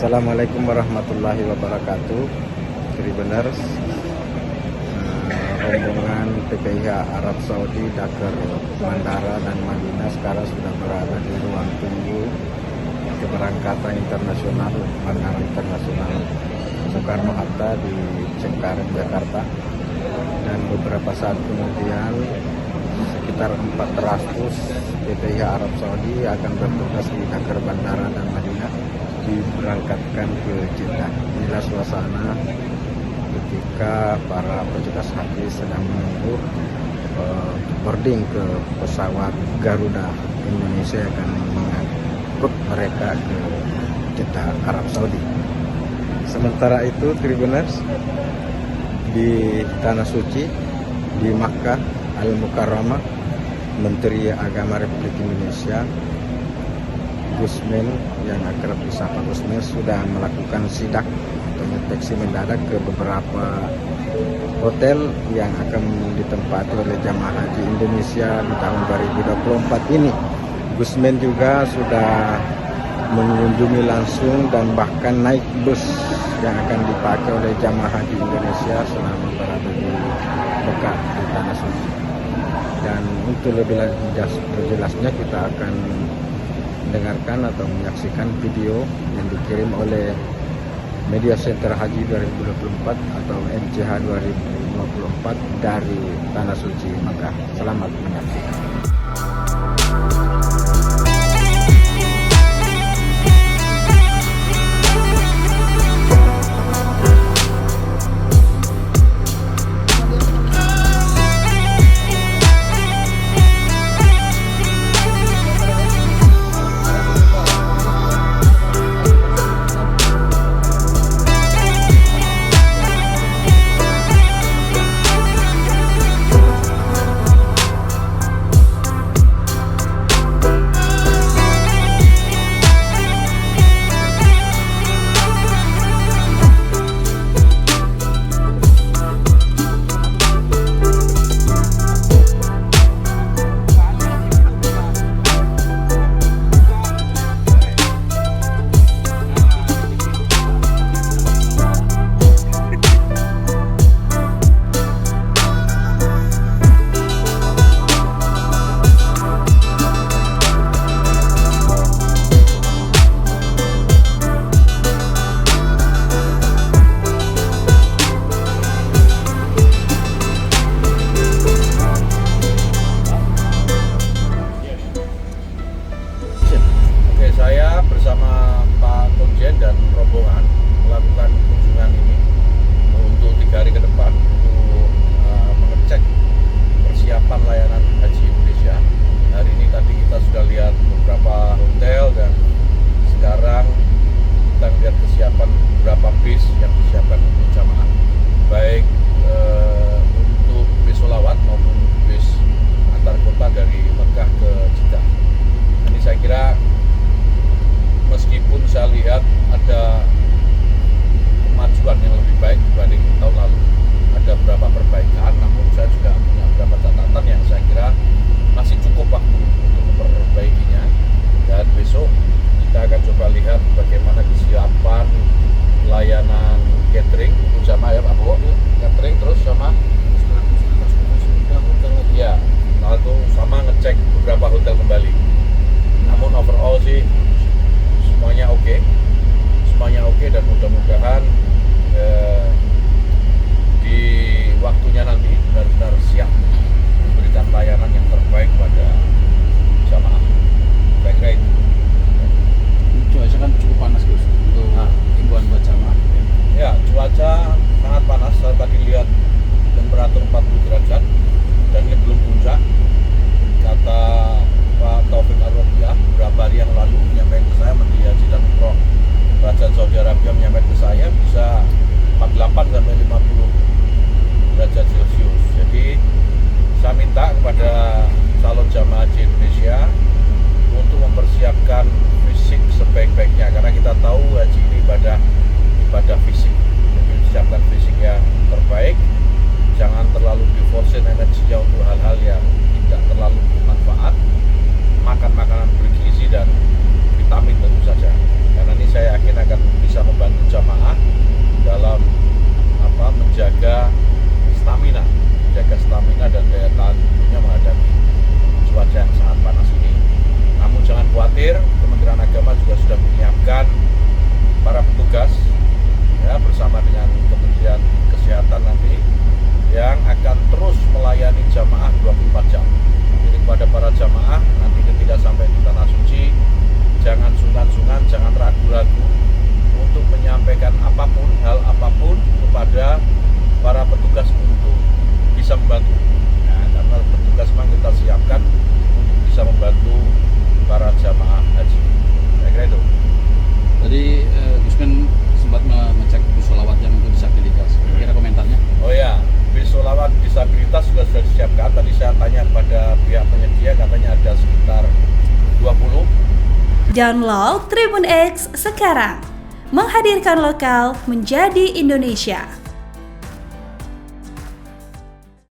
Assalamualaikum warahmatullahi wabarakatuh. Tribuners, rombongan PPIH Arab Saudi Dakar Bandara dan Madinah sekarang sudah berada di ruang tunggu keberangkatan internasional Bandara Internasional Soekarno-Hatta di Cengkareng, Jakarta. Dan beberapa saat kemudian sekitar 400 PPIH Arab Saudi akan bertugas di Dakar Bandara dan Madinah diberangkatkan ke Jeddah. Inilah suasana ketika para petugas haji sedang menunggu boarding ke pesawat Garuda Indonesia yang akan mengangkut mereka ke Jeddah, Arab Saudi. Sementara itu, Tribuners, di Tanah Suci, di Makkah Al-Mukarramah, Menteri Agama Republik Indonesia Gusmen, yang akrab disapa Gusmen, sudah melakukan sidak atau inspeksi mendadak ke beberapa hotel yang akan ditempati oleh jamaah haji Indonesia di tahun 2024 ini. Gusmen juga sudah mengunjungi langsung dan bahkan naik bus yang akan dipakai oleh jamaah haji Indonesia selama berada di Mekah, di Tanah Suci. Dan untuk lebih jelasnya kita akan mendengarkan atau menyaksikan video yang dikirim oleh Media Center Haji 2024 atau MCH 2024 dari Tanah Suci Makkah. Selamat menyaksikan. Saya bersama Pak Komjen dan rombongan melakukan kunjungan ini untuk 3 hari ke depan untuk mengecek persiapan layanan haji Indonesia. Hari ini tadi kita sudah lihat beberapa hotel dan sekarang kita lihat kesiapan beberapa bis yang disiapkan untuk jamaah, baik untuk bis sholawat maupun bis antar kota dari Mekah ke Jeddah. Ini saya kira meskipun saya lihat ada kemajuan yang lebih baik dibanding tahun lalu, ada beberapa perbaikan, namun saya juga punya beberapa catatan yang saya kira masih cukup waktu untuk memperbaikinya. Dan besok kita akan coba lihat bagaimana kesiapan layanan catering untuk jamaah, ya Pak Bo, catering terus sama ya, lalu sama ngecek beberapa hotel kembali. Namun overall sih semuanya oke, dan mudah-mudahan di waktunya nanti benar-benar siap memberikan layanan yang terbaik pada jamaah. Baik, baik. Cuaca kan cukup panas, Gus, untuk himbauan buat jamaah. Ya, cuaca sangat panas. Saya tadi lihat temperatur 40 derajat dan ini belum puncak. Kata Pak Taufik Ar-Robiah beberapa hari yang lalu menyampaikan ke saya, Menteri Haji dan Umroh Kerajaan Saudi Arabia menyampaikan ke saya bisa 48 sampai 50 derajat Celcius. Jadi saya minta kepada calon jamaah haji Indonesia untuk mempersiapkan fisik sebaik-baiknya, karena kita tahu haji ini ibadah fisik. Jadi siapkan fisik yang terbaik, jangan terlalu diforsir energinya untuk hal-hal yang tidak terlalu bermanfaat. Makan makanan bergizi dan vitamin tentu saja, karena ini saya yakin akan bisa tadi saya tanya kepada pihak penyedia, katanya ada sekitar 20. Download Tribun X sekarang, menghadirkan lokal menjadi Indonesia.